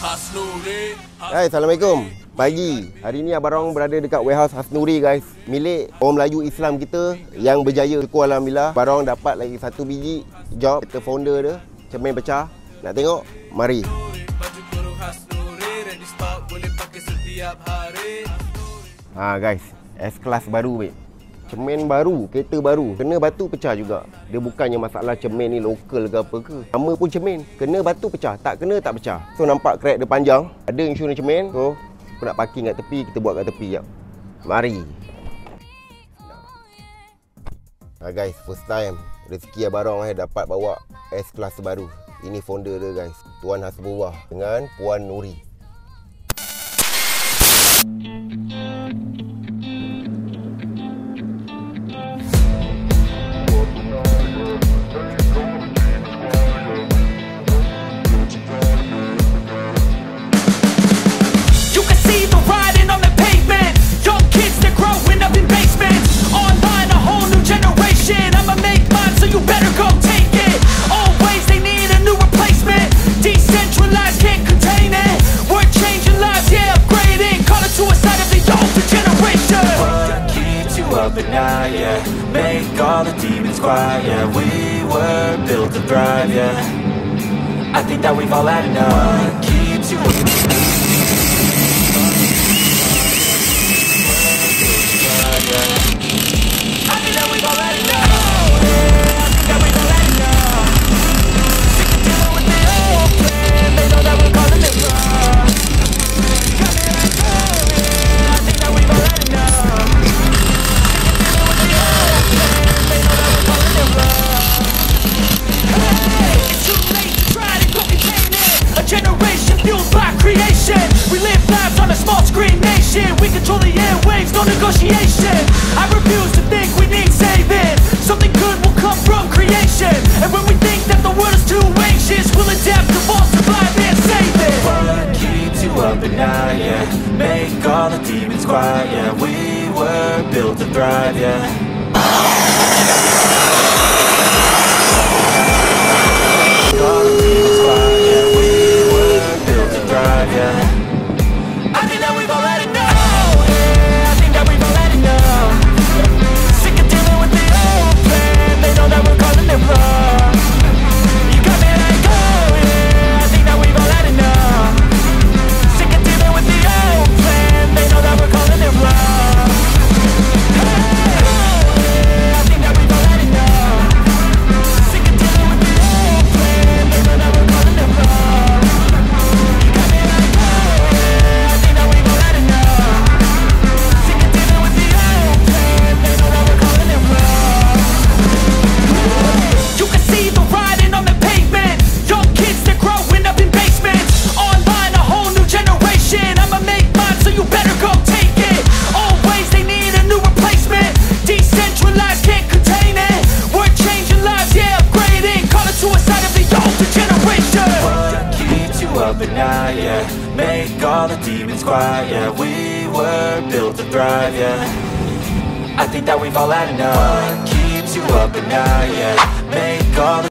Hasnuri. Hai, Assalamualaikum. Pagi. Hari ni Abam Rongg berada dekat warehouse Hasnuri guys. Milik orang Melayu Islam kita yang berjaya. Syukur Alhamdulilah. Abam Rongg dapat lagi satu biji job. Kita founder dia. Cermin pecah. Nak tengok? Mari. Guys, S-Class baru babe. Cermin baru, kereta baru. Kena batu pecah juga. Dia bukannya masalah cermin ni lokal ke apa ke. Sama pun cermin. Kena batu pecah. Tak kena tak pecah. So nampak crack dia panjang. Ada insurans cermin. So aku nak parking kat tepi. Kita buat kat tepi jap. Mari. Guys, first time rezeki Abam Rongg dapat bawa S-Class baru. Ini founder dia guys. Tuan Hasbullah dengan Puan Nuri. Yeah, make all the demons quiet. Yeah, we were built to thrive. Yeah, I think that we've all had enough. What keeps you up? I think that we've all had enough. I think that we've all had enough. Sick of dealing with the old plan. They know that we're calling it wrong. Got me like, oh yeah, I think that we've all had enough. We control the airwaves, no negotiation. I refuse to think we need saving. Something good will come from creation. And when we think that the world is too anxious, we'll adapt, evolve, survive and save it. What keeps you up at night, yeah? Make all the demons quiet, yeah. We were built to thrive, yeah. All the demons quiet, yeah. We were built to thrive, yeah. I think that we've all had enough. Yeah, make all the demons quiet. Yeah, we were built to thrive. Yeah, I think that we've all had enough. What keeps you up at night? Yeah, make all the